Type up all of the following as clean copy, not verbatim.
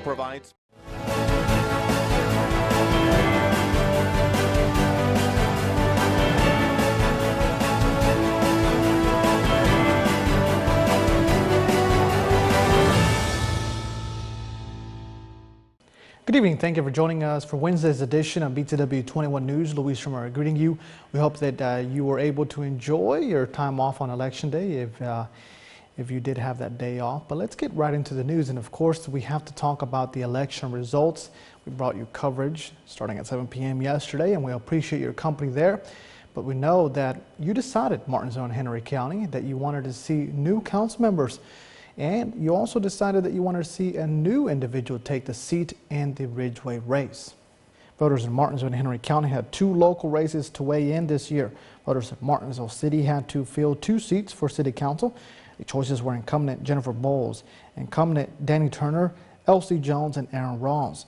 provides. Good evening. Thank you for joining us for Wednesday's edition of BTW21 News. Luis Schimmer greeting you. We hope that you were able to enjoy your time off on Election Day if you did have that day off. But let's get right into the news. And of course, we have to talk about the election results. We brought you coverage starting at 7 p.m. yesterday, and we appreciate your company there. But we know that you decided, Martinsville and Henry County, that you wanted to see new council members. And you also decided that you wanted to see a new individual take the seat in the Ridgeway race. Voters in Martinsville and Henry County had two local races to weigh in this year. Voters in Martinsville City had to fill 2 seats for City Council. The choices were incumbent Jennifer Bowles, incumbent Danny Turner, Elsie Jones, and Aaron Rawls.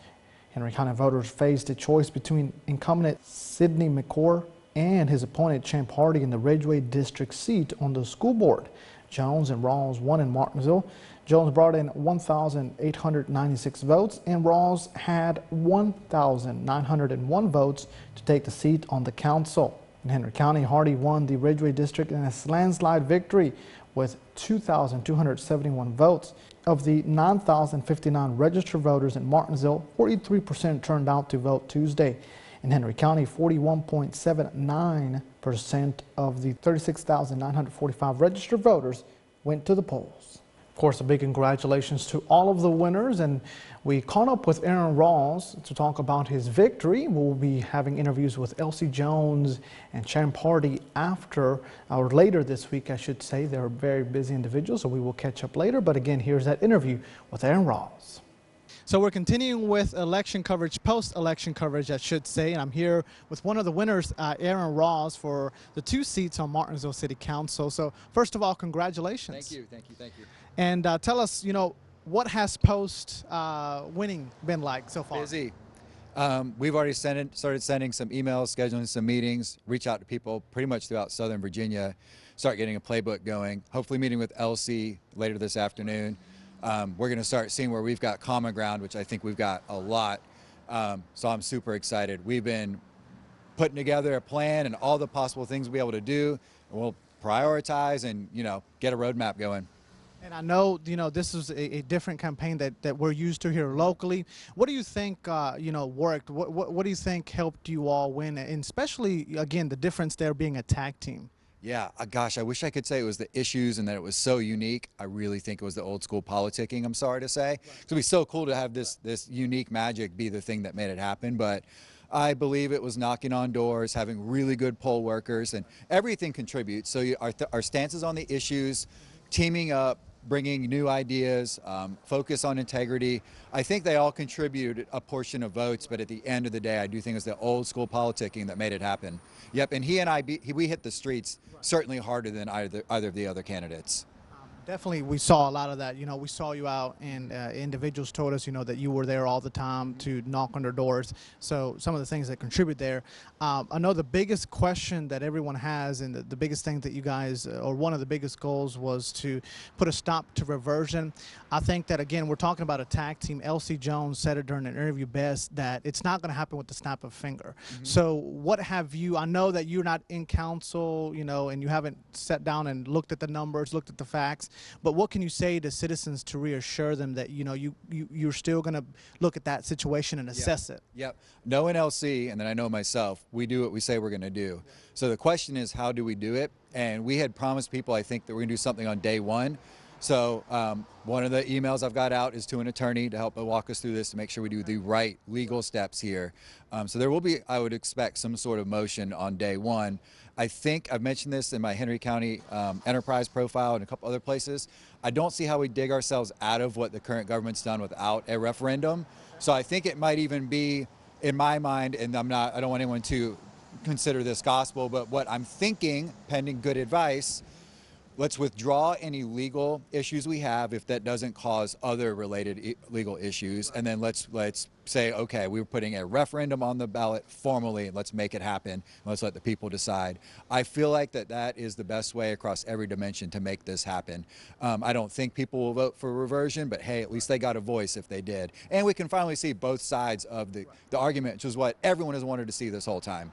Henry County voters faced a choice between incumbent Sidney McCord and his opponent Champ Hardy in the Ridgeway District seat on the school board. Jones and Rawls won in Martinsville. Jones brought in 1,896 votes, and Rawls had 1,901 votes to take the seat on the council. In Henry County, Hardy won the Ridgeway District in a landslide victory with 2,271 votes. Of the 9,059 registered voters in Martinsville, 43% turned out to vote Tuesday. In Henry County, 41.79% of the 36,945 registered voters went to the polls. Of course, a big congratulations to all of the winners, and we caught up with Aaron Rawls to talk about his victory. We'll be having interviews with Elsie Jones and Champ Hardy after, or later this week, I should say. They're very busy individuals, so we will catch up later. But again, here's that interview with Aaron Rawls. So we're continuing with election coverage, post-election coverage, I should say, and I'm here with one of the winners, Aaron Rawls, for the 2 seats on Martinsville City Council. So first of all, congratulations. Thank you, thank you, thank you. And tell us, what has post-winning been like so far? Busy. We've already started sending some emails, scheduling some meetings, reach out to people pretty much throughout Southern Virginia, start getting a playbook going, hopefully meeting with Elsie later this afternoon. We're going to start seeing where we've got common ground, which I think we've got a lot. So I'm super excited. We've been putting together a plan and all the possible things we'll be able to do. And we'll prioritize and, get a roadmap going. And I know, this is a different campaign that we're used to here locally. What do you think, worked? What do you think helped you all win? And especially, again, the difference there being a tag team. Yeah, gosh, I wish I could say it was the issues and that it was so unique. I really think it was the old school politicking, I'm sorry to say. It's going to be so cool to have this unique magic be the thing that made it happen. But I believe it was knocking on doors, having really good poll workers, and everything contributes. So our stances on the issues, teaming up, bringing new ideas, focus on integrity. I think they all contributed a portion of votes, but at the end of the day, I do think it was the old school politicking that made it happen. Yep, and he and I, we hit the streets certainly harder than either of the other candidates. Definitely, we saw a lot of that. We saw you out, and individuals told us, that you were there all the time to knock on their doors. So some of the things that contribute there. I know the biggest question that everyone has, and the biggest thing that you guys, or one of the biggest goals, was to put a stop to reversion. I think that, again, we're talking about a tag team. Elsie Jones said it during an interview best that it's not going to happen with the snap of a finger. Mm-hmm. So what have you, I know that you're not in council, and you haven't sat down and looked at the numbers, looked at the facts. But what can you say to citizens to reassure them that you're still going to look at that situation and assess it? Yep. Knowing LC, and then I know myself, we do what we say we're going to do. Yeah. So the question is, how do we do it? And we had promised people, I think, that we're going to do something on day one. So one of the emails I've got out is to an attorney to help walk us through this to make sure we do the right legal steps here. So there will be, I would expect, some sort of motion on day one. I think I've mentioned this in my Henry County enterprise profile and a couple other places. I don't see how we dig ourselves out of what the current government's done without a referendum. So I think it might even be, in my mind, and I don't want anyone to consider this gospel, but what I'm thinking, pending good advice, let's withdraw any legal issues we have if that doesn't cause other related legal issues, and then let's say, okay, we're putting a referendum on the ballot formally, and let's make it happen. Let's let the people decide. I feel like that is the best way across every dimension to make this happen. I don't think people will vote for reversion, but hey, at least they got a voice if they did. And we can finally see both sides of the argument, which is what everyone has wanted to see this whole time.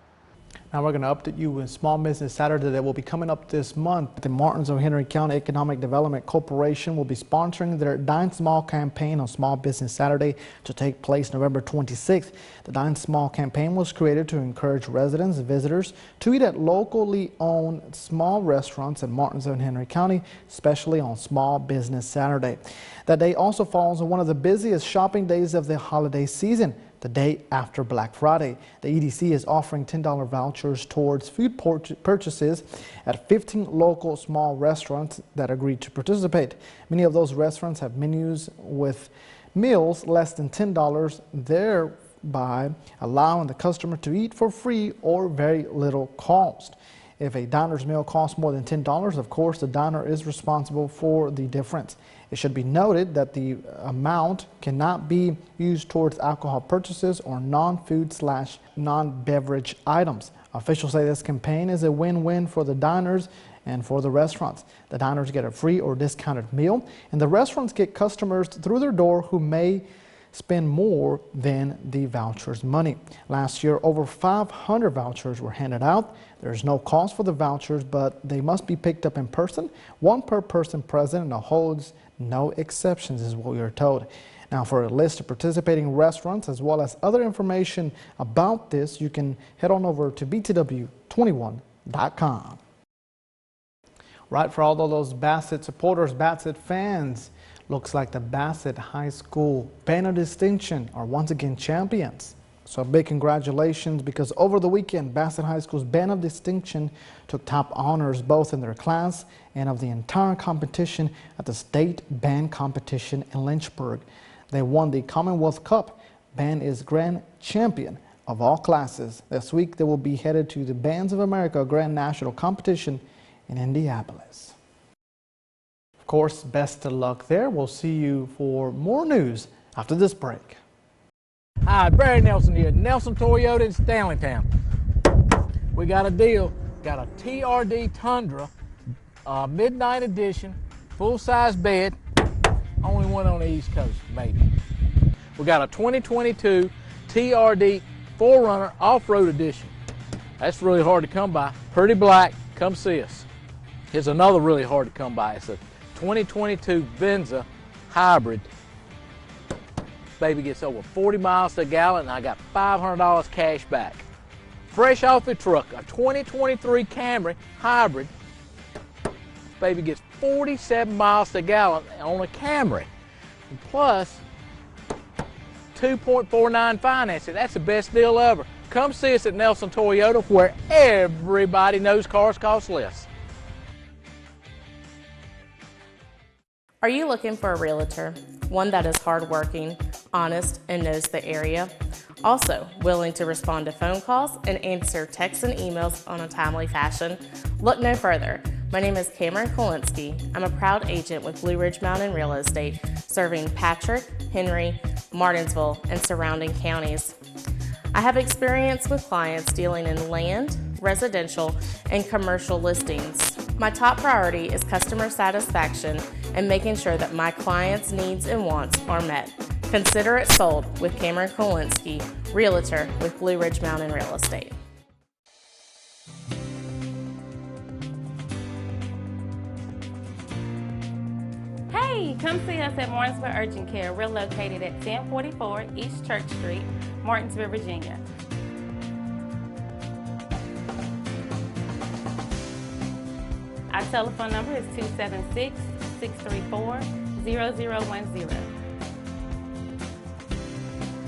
Now we're going to update you with Small Business Saturday that will be coming up this month. The Martinsville Henry County Economic Development Corporation will be sponsoring their Dine Small campaign on Small Business Saturday to take place November 26th. The Dine Small campaign was created to encourage residents and visitors to eat at locally owned small restaurants in Martinsville and Henry County, especially on Small Business Saturday. That day also falls on one of the busiest shopping days of the holiday season, the day after Black Friday. The EDC is offering $10 vouchers towards food purchases at 15 local small restaurants that agreed to participate. Many of those restaurants have menus with meals less than $10, thereby allowing the customer to eat for free or very little cost. If a diner's meal costs more than $10, of course, the diner is responsible for the difference. It should be noted that the amount cannot be used towards alcohol purchases or non-food/non-beverage items. Officials say this campaign is a win-win for the diners and for the restaurants. The diners get a free or discounted meal, and the restaurants get customers through their door who may spend more than the voucher's money. Last year, over 500 vouchers were handed out. There's no cost for the vouchers, but they must be picked up in person, one per person present, and holds no exceptions, is what we are told. Now, for a list of participating restaurants as well as other information about this, you can head on over to BTW21.com. Right, for all of those Bassett supporters, Bassett fans, looks like the Bassett High School Band of Distinction are once again champions. So big congratulations, because over the weekend, Bassett High School's Band of Distinction took top honors both in their class and of the entire competition at the state band competition in Lynchburg. They won the Commonwealth Cup. Band is grand champion of all classes. This week, they will be headed to the Bands of America Grand National Competition in Indianapolis. Of course, best of luck there. We'll see you for more news after this break. Hi, Barry Nelson here, Nelson Toyota in Stanleytown. We got a deal. Got a TRD Tundra, midnight edition, full-size bed. Only one on the East Coast, maybe. We got a 2022 TRD 4Runner off-road edition. That's really hard to come by. Pretty black. Come see us. Here's another really hard to come by. It's a 2022 Venza hybrid. Baby gets over 40 miles to a gallon, and I got $500 cash back. Fresh off the truck, a 2023 Camry hybrid. Baby gets 47 miles to a gallon on a Camry. And plus 2.49 financing. That's the best deal ever. Come see us at Nelson Toyota, where everybody knows cars cost less. Are you looking for a realtor? One that is hardworking, honest, and knows the area? Also, willing to respond to phone calls and answer texts and emails on a timely fashion? Look no further. My name is Cameron Kolinsky. I'm a proud agent with Blue Ridge Mountain Real Estate, serving Patrick, Henry, Martinsville, and surrounding counties. I have experience with clients dealing in land, residential, and commercial listings. My top priority is customer satisfaction and making sure that my clients' needs and wants are met. Consider it sold with Cameron Kolinsky, Realtor with Blue Ridge Mountain Real Estate. Hey, come see us at Martinsville Urgent Care. We're located at 1044 East Church Street, Martinsville, Virginia. Our telephone number is 276-634-0010.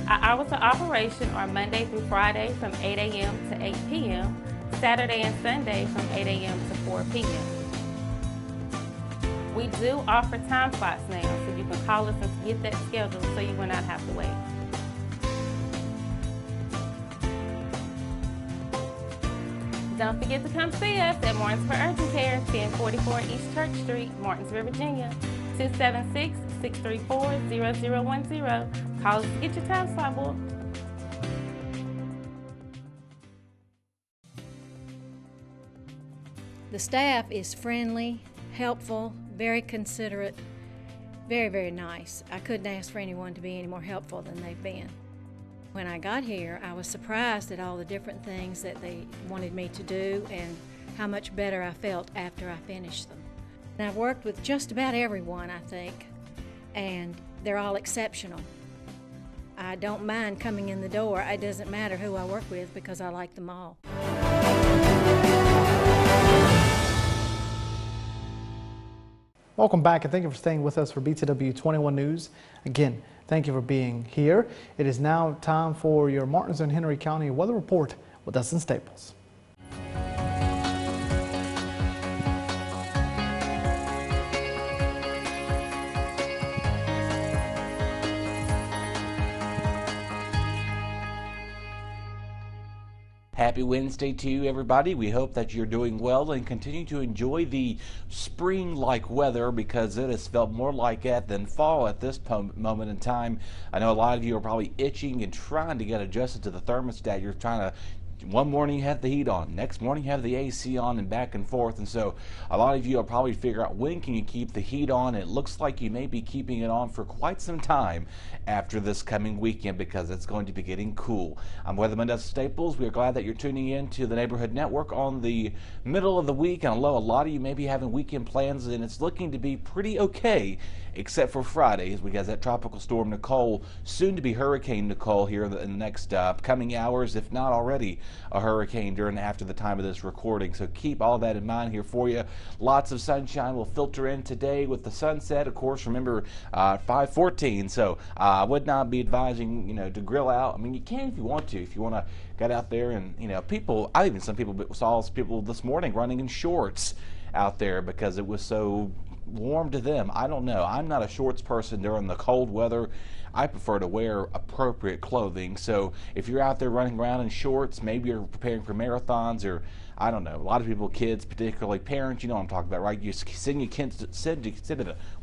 Our hours of operation are Monday through Friday from 8 a.m. to 8 p.m., Saturday and Sunday from 8 a.m. to 4 p.m. We do offer time slots now, so you can call us and get that scheduled so you will not have to wait. Don't forget to come see us at Martinsburg Urgent Care, 1044 East Church Street, Martinsburg, Virginia, 276-634-0010. Call us to get your time slot booked. The staff is friendly, helpful, very considerate, very, very nice. I couldn't ask for anyone to be any more helpful than they've been. When I got here, I was surprised at all the different things that they wanted me to do and how much better I felt after I finished them. And I've worked with just about everyone, I think, and they're all exceptional. I don't mind coming in the door. It doesn't matter who I work with because I like them all. Welcome back, and thank you for staying with us for BTW21 News. Again, thank you for being here. It is now time for your Martinsville and Henry County weather report with Dustin Staples. Happy Wednesday to you, everybody. We hope that you're doing well and continue to enjoy the spring-like weather, because it has felt more like it than fall at this moment in time. I know a lot of you are probably itching and trying to get adjusted to the thermostat. You're trying to, one morning you have the heat on, next morning you have the AC on, and back and forth. And so a lot of you will probably figure out, when can you keep the heat on? It looks like you may be keeping it on for quite some time after this coming weekend, because it's going to be getting cool. I'm Weatherman Dustin Staples. We are glad that you're tuning in to the Neighborhood Network on the middle of the week. And I know a lot of you may be having weekend plans, and it's looking to be pretty okay, except for Friday, as we got that tropical storm Nicole, soon to be Hurricane Nicole, here in the next coming hours, if not already a hurricane during after the time of this recording. So keep all that in mind here for you. Lots of sunshine will filter in today with the sunset. Of course, remember 5:14. So I would not be advising, to grill out. I mean, you can if you want to. If you want to get out there and, people, I even some people saw people this morning running in shorts out there because it was so warm to them. I don't know. I'm not a shorts person during the cold weather. I prefer to wear appropriate clothing. So if you're out there running around in shorts, maybe you're preparing for marathons, or I don't know. A lot of people, kids, particularly parents, you know what I'm talking about, right? You send your kids well,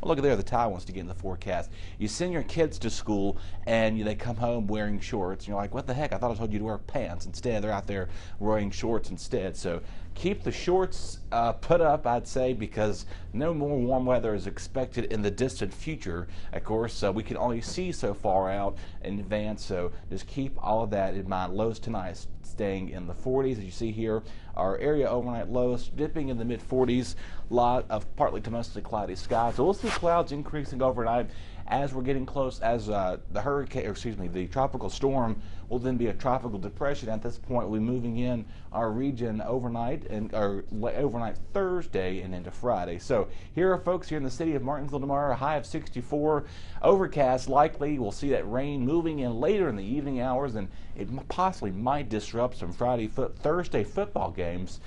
look at there, the tide wants to get in the forecast. You send your kids to school and they come home wearing shorts. And you're like, what the heck? I thought I told you to wear pants. Instead, they're out there wearing shorts instead. So keep the shorts put up, I'd say, because no more warm weather is expected in the distant future. Of course, we can only see so far out in advance, so just keep all of that in mind. Lows tonight staying in the 40s, as you see here. Our area overnight lows dipping in the mid-40s. Lot of partly to mostly cloudy skies. So we'll see clouds increasing overnight as we're getting close, as the tropical storm will then be a tropical depression. At this point, we'll be moving in our region overnight, overnight Thursday and into Friday. So here are folks here in the city of Martinsville tomorrow, a high of 64, overcast likely. We'll see that rain moving in later in the evening hours, and it possibly might disrupt some Thursday football games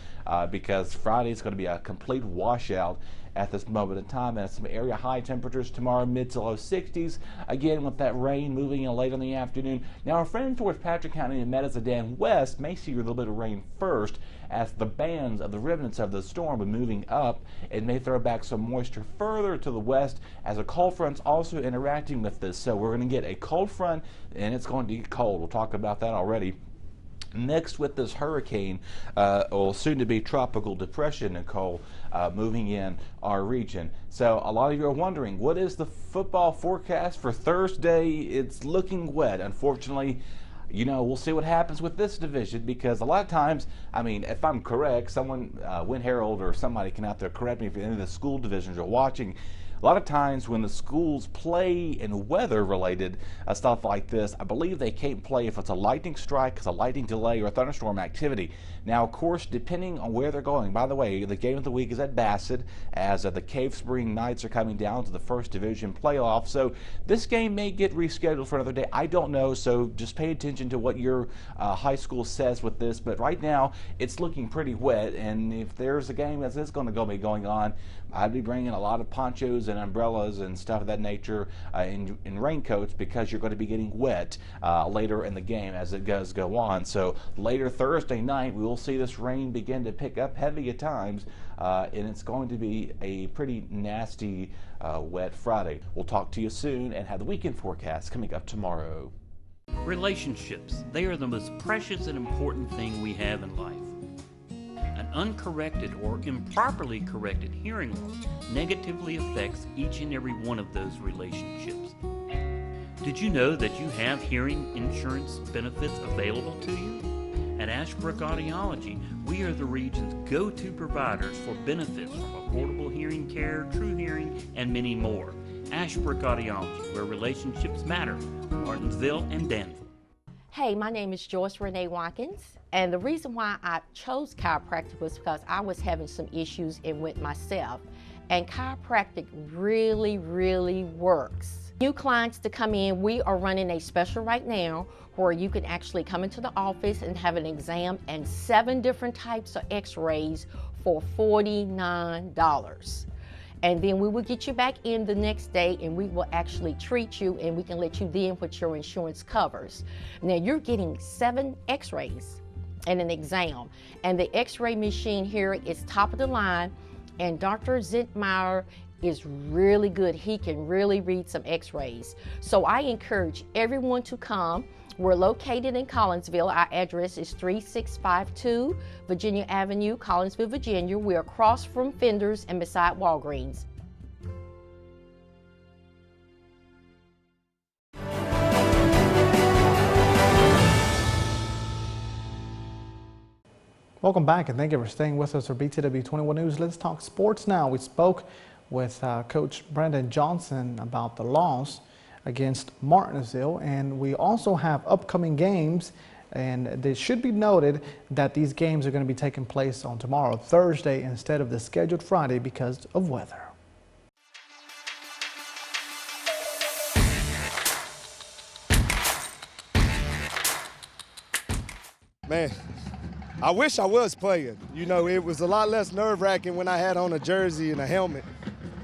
because Friday is going to be a complete washout at this moment in time. And some area high temperatures tomorrow, mid to low 60s. Again, with that rain moving in late in the afternoon. Now, our friends towards Patrick County and Medicine West may see a little bit of rain first, as the bands of the remnants of the storm are moving up. It may throw back some moisture further to the west, as a cold front's also interacting with this. So we're going to get a cold front, and it's going to get cold. We'll talk about that already. Next, with this hurricane, or soon to be tropical depression, Nicole, moving in our region. So a lot of you are wondering, what is the football forecast for Thursday? It's looking wet, unfortunately. We'll see what happens with this division, because a lot of times, I mean, if I'm correct, someone, Win Herald or somebody can out there correct me if any of the school divisions are watching. A lot of times when the schools play in weather-related stuff like this, I believe they can't play if it's a lightning strike, it's a lightning delay, or a thunderstorm activity. Now, of course, depending on where they're going. By the way, the game of the week is at Bassett, as the Cave Spring Knights are coming down to the First Division playoff. So this game may get rescheduled for another day. I don't know, so just pay attention to what your high school says with this. But right now, it's looking pretty wet, and if there's a game that's going to be going on, I'd be bringing a lot of ponchos and than umbrellas and stuff of that nature in raincoats, because you're going to be getting wet later in the game as it does go on. So later Thursday night, we will see this rain begin to pick up heavy at times, and it's going to be a pretty nasty wet Friday. We'll talk to you soon and have the weekend forecast coming up tomorrow. Relationships, they are the most precious and important thing we have in life. An uncorrected or improperly corrected hearing loss negatively affects each and every one of those relationships. Did you know that you have hearing insurance benefits available to you? At Ashbrook Audiology, we are the region's go-to providers for benefits from affordable hearing care, true hearing, and many more. Ashbrook Audiology, where relationships matter, Martinsville and Danville. Hey, my name is Joyce Renee Watkins, and the reason why I chose chiropractic was because I was having some issues with myself, and chiropractic really, really works. New clients to come in, we are running a special right now where you can actually come into the office and have an exam and 7 different types of x-rays for $49. And then we will get you back in the next day and we will actually treat you, and we can let you then what your insurance covers. Now you're getting 7 x-rays and an exam, and the x-ray machine here is top of the line, and Dr. Zentmeyer is really good. He can really read some x-rays. So I encourage everyone to come. We're located in Collinsville. Our address is 3652 Virginia Avenue, Collinsville, Virginia. We're across from Fenders and beside Walgreens. Welcome back, and thank you for staying with us for BTW21 News. Let's talk sports now. We spoke with Coach Brandon Johnson about the loss against Martinsville, and we also have upcoming games, and it should be noted that these games are going to be taking place on tomorrow, Thursday, instead of the scheduled Friday because of weather. Man, I wish I was playing. You know, it was a lot less nerve-wracking when I had on a jersey and a helmet.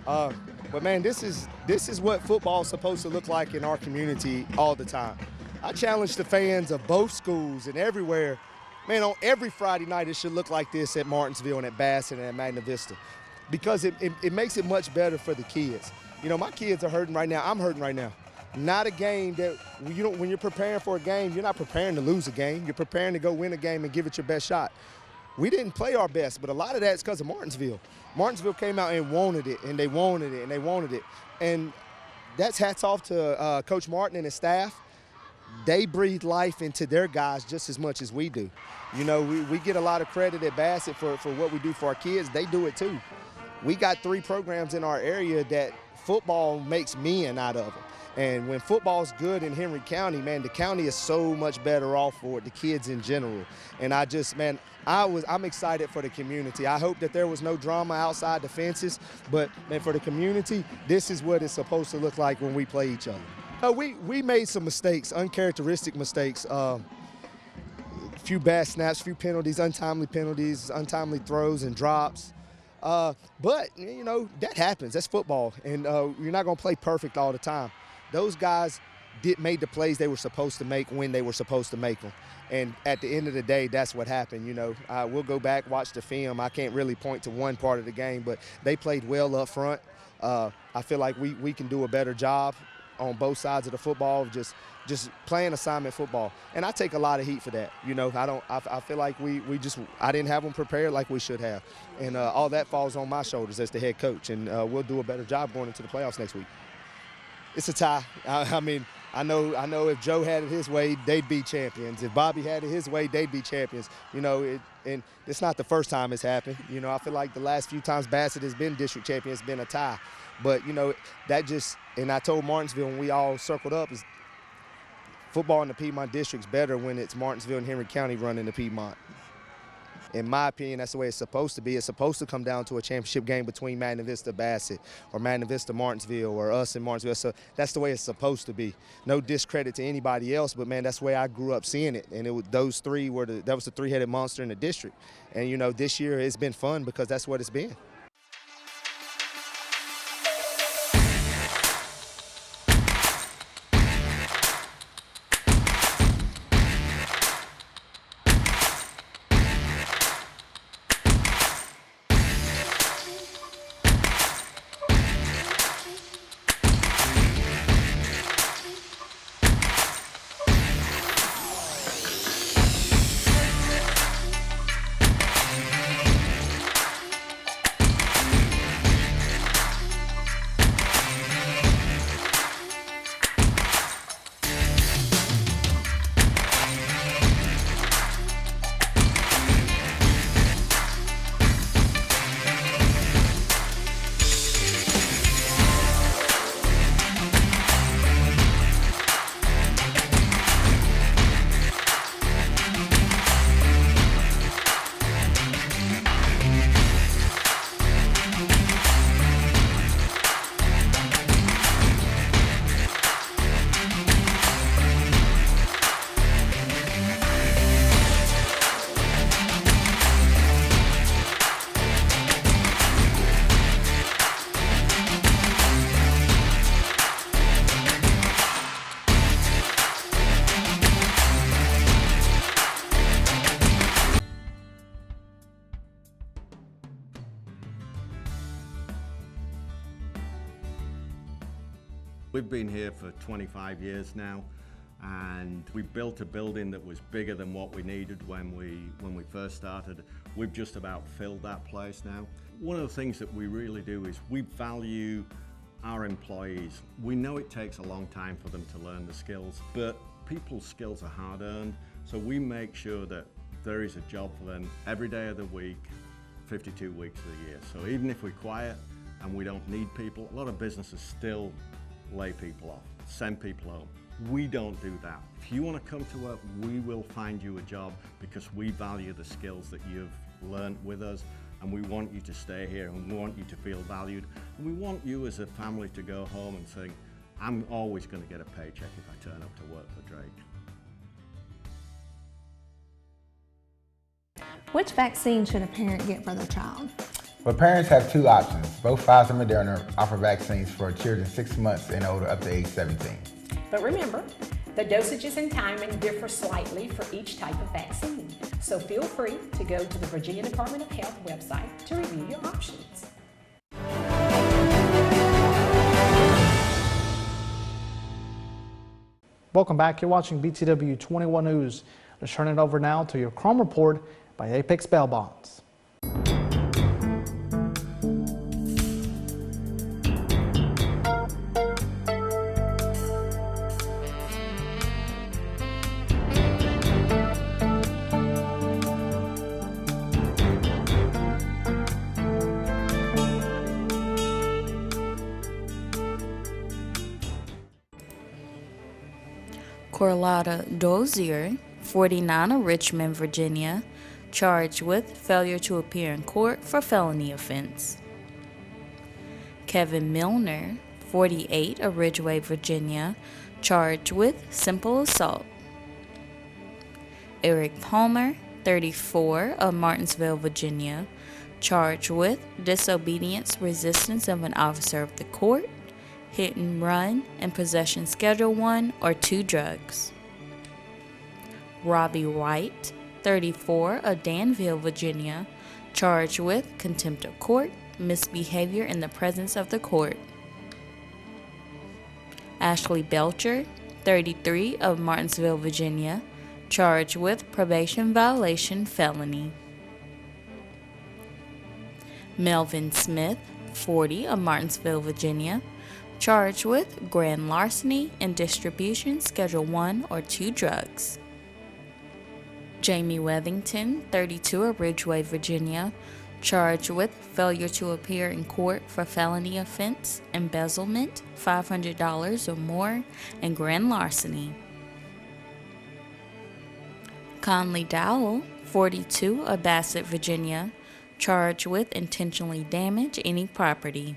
But man, this is what football is supposed to look like in our community all the time. I challenge the fans of both schools and everywhere. Man, on every Friday night, it should look like this at Martinsville and at Bassett and at Magna Vista, because it makes it much better for the kids. You know, my kids are hurting right now. I'm hurting right now. Not a game that when you're preparing for a game, you're not preparing to lose a game. You're preparing to go win a game and give it your best shot. We didn't play our best, but a lot of that's because of Martinsville. Martinsville came out and wanted it, and they wanted it, and they wanted it. And that's hats off to Coach Martin and his staff. They breathe life into their guys just as much as we do. You know, we get a lot of credit at Bassett for what we do for our kids. They do it too. We got 3 programs in our area that football makes men out of them. And when football's good in Henry County, man, the county is so much better off for it, the kids in general. And I'm excited for the community. I hope that there was no drama outside the fences, but man, for the community, this is what it's supposed to look like when we play each other. We made some mistakes, uncharacteristic mistakes. A few bad snaps, few penalties, untimely throws and drops. But, you know, that happens. That's football. And you're not going to play perfect all the time. Those guys made the plays they were supposed to make when they were supposed to make them. And at the end of the day, that's what happened. You know, we'll go back, watch the film. I can't really point to one part of the game, but they played well up front. I feel like we can do a better job on both sides of the football, just playing assignment football. And I take a lot of heat for that. You know, I feel like I didn't have them prepared like we should have. And all that falls on my shoulders as the head coach. And we'll do a better job going into the playoffs next week. It's a tie. I mean, I know if Joe had it his way, they'd be champions. If Bobby had it his way, they'd be champions. You know, and it's not the first time it's happened. You know, I feel like the last few times Bassett has been district champion, it's been a tie. But, you know, and I told Martinsville when we all circled up, is football in the Piedmont district's better when it's Martinsville and Henry County running the Piedmont. In my opinion, that's the way it's supposed to be. It's supposed to come down to a championship game between Magna Vista Bassett or Magna Vista Martinsville or us and Martinsville. So that's the way it's supposed to be. No discredit to anybody else, but man, that's the way I grew up seeing it. And that was the 3-headed monster in the district. And you know, this year it's been fun because that's what it's been. we've been here for 25 years now, and we built a building that was bigger than what we needed when we first started. We've just about filled that place now. One of the things that we really do is we value our employees. We know it takes a long time for them to learn the skills, but people's skills are hard-earned, so we make sure that there is a job for them every day of the week, 52 weeks of the year. So even if we're quiet and we don't need people, a lot of businesses still lay people off, send people home. We don't do that. If you want to come to work, we will find you a job because we value the skills that you've learned with us, and we want you to stay here, and we want you to feel valued, and we want you as a family to go home and think, I'm always going to get a paycheck if I turn up to work for Drake. Which vaccine should a parent get for their child? Well, parents have two options. Both Pfizer and Moderna offer vaccines for children 6 months and older up to age 17. But remember, the dosages and timing differ slightly for each type of vaccine. So feel free to go to the Virginia Department of Health website to review your options. Welcome back. You're watching BTW21 News. Let's turn it over now to your Chrome Report by Apex Bail Bonds. Carlotta Dozier, 49 of Richmond, Virginia, charged with failure to appear in court for felony offense. Kevin Milner, 48 of Ridgeway, Virginia, charged with simple assault. Eric Palmer, 34 of Martinsville, Virginia, charged with disobedience, resistance of an officer of the court, hit and run, and possession Schedule 1 or 2 drugs. Robbie White, 34 of Danville, Virginia, charged with contempt of court, misbehavior in the presence of the court. Ashley Belcher, 33 of Martinsville, Virginia, charged with probation violation felony. Melvin Smith, 40 of Martinsville, Virginia, charged with grand larceny and distribution Schedule 1 or 2 drugs. Jamie Wethington, 32 of Ridgeway, Virginia, charged with failure to appear in court for felony offense, embezzlement, $500 or more, and grand larceny. Conley Dowell, 42 of Bassett, Virginia, charged with intentionally damage any property.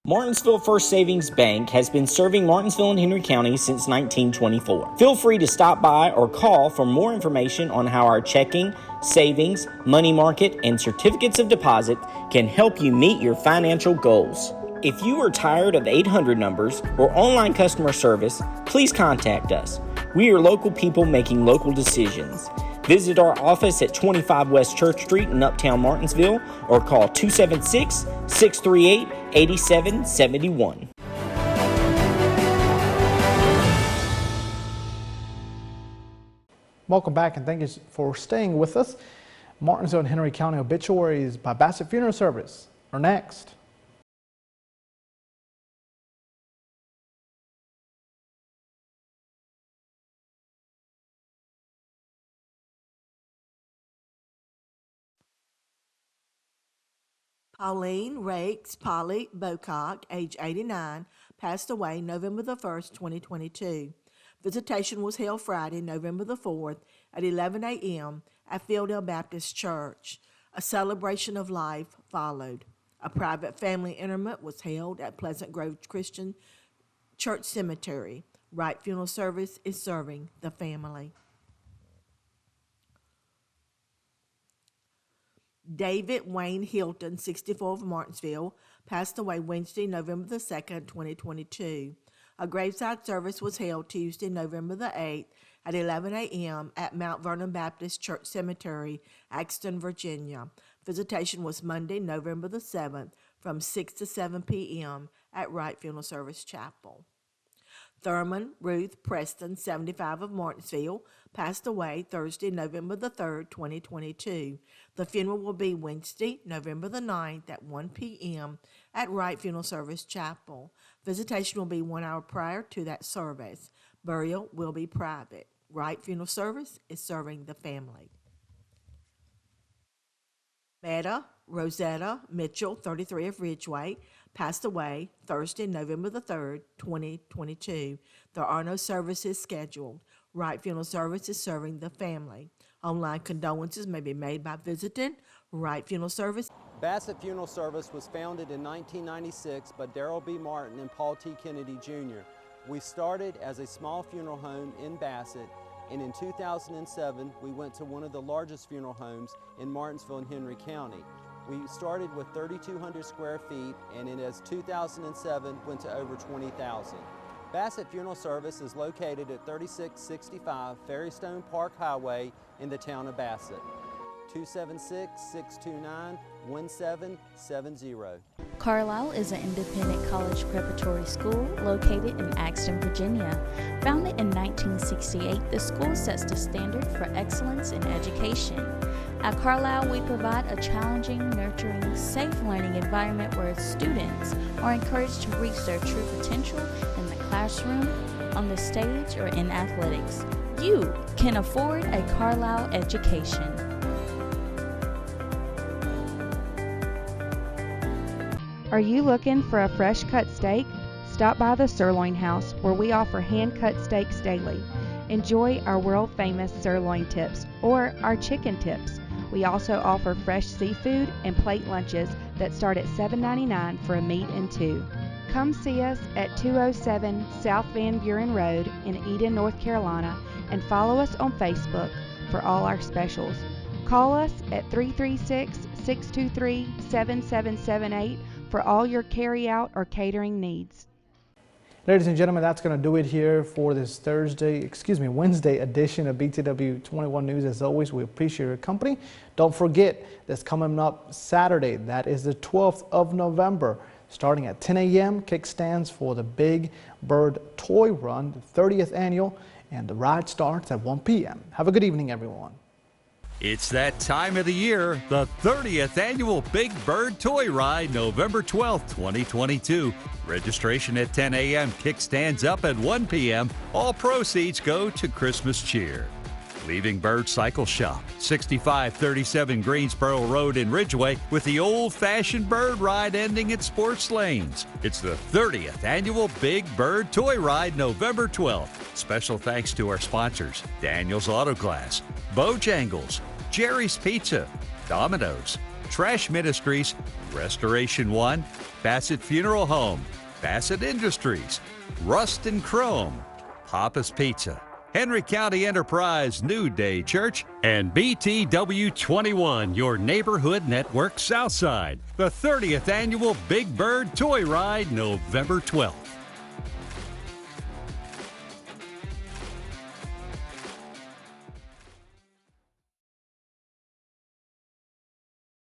Martinsville First Savings Bank has been serving Martinsville and Henry County since 1924. Feel free to stop by or call for more information on how our checking, savings, money market, and certificates of deposit can help you meet your financial goals. If you are tired of 800 numbers or online customer service, please contact us. We are local people making local decisions. Visit our office at 25 West Church Street in Uptown Martinsville or call 276-638-8771. Welcome back and thank you for staying with us. Martinsville and Henry County obituaries by Bassett Funeral Service are next. Pauline Rakes Polly Bocock, age 89, passed away November the 1st, 2022. Visitation was held Friday, November the 4th at 11 a.m. at Fieldale Baptist Church. A celebration of life followed. A private family interment was held at Pleasant Grove Christian Church Cemetery. Wright Funeral Service is serving the family. David Wayne Hilton, 64 of Martinsville, passed away Wednesday, November the 2nd, 2022. A graveside service was held Tuesday, November the 8th at 11 a.m. at Mount Vernon Baptist Church Cemetery, Axton, Virginia. Visitation was Monday, November the 7th from 6 to 7 p.m. at Wright Funeral Service Chapel. Thurman Ruth Preston, 75 of Martinsville, passed away Thursday, November the 3rd, 2022. The funeral will be Wednesday, November the 9th at 1 p.m. at Wright Funeral Service Chapel. Visitation will be 1 hour prior to that service. Burial will be private. Wright Funeral Service is serving the family. Meta Rosetta Mitchell, 33 of Ridgeway, passed away Thursday, November the 3rd, 2022. There are no services scheduled. Wright Funeral Service is serving the family. Online condolences may be made by visiting Wright Funeral Service. Bassett Funeral Service was founded in 1996 by Darrell B. Martin and Paul T. Kennedy Jr. We started as a small funeral home in Bassett, and in 2007 we went to one of the largest funeral homes in Martinsville and Henry County. We started with 3,200 square feet, and as 2007 went to over 20,000. Bassett Funeral Service is located at 3665 Ferrystone Park Highway in the town of Bassett. 276-629-1770. Carlisle is an independent college preparatory school located in Axton, Virginia. Founded in 1968, the school sets the standard for excellence in education. At Carlisle, we provide a challenging, nurturing, safe learning environment where students are encouraged to reach their true potential in the classroom, on the stage, or in athletics. You can afford a Carlisle education. Are you looking for a fresh cut steak? Stop by the Sirloin House, where we offer hand-cut steaks daily. Enjoy our world-famous sirloin tips or our chicken tips. We also offer fresh seafood and plate lunches that start at $7.99 for a meat and two. Come see us at 207 South Van Buren Road in Eden, North Carolina, and follow us on Facebook for all our specials. Call us at 336-623-7778 for all your carry-out or catering needs. Ladies and gentlemen, that's going to do it here for this Wednesday edition of BTW21 News. As always, we appreciate your company. Don't forget, that's coming up Saturday. That is the 12th of November. Starting at 10 a.m., kickstands for the Big Bird Toy Run, the 30th annual, and the ride starts at 1 p.m. Have a good evening, everyone. It's that time of the year, the 30th Annual Big Bird Toy Ride, November 12th, 2022. Registration at 10 a.m., kickstands up at 1 p.m. All proceeds go to Christmas cheer. Leaving Bird Cycle Shop, 6537 Greensboro Road in Ridgeway, with the old-fashioned bird ride ending at Sports Lanes. It's the 30th Annual Big Bird Toy Ride, November 12th. Special thanks to our sponsors, Daniel's Auto Glass, Bojangles, Jerry's Pizza, Domino's, Trash Ministries, Restoration One, Bassett Funeral Home, Bassett Industries, Rust and Chrome, Papa's Pizza, Henry County Enterprise New Day Church, and BTW21, your neighborhood network Southside. The 30th Annual Big Bird Toy Ride, November 12th.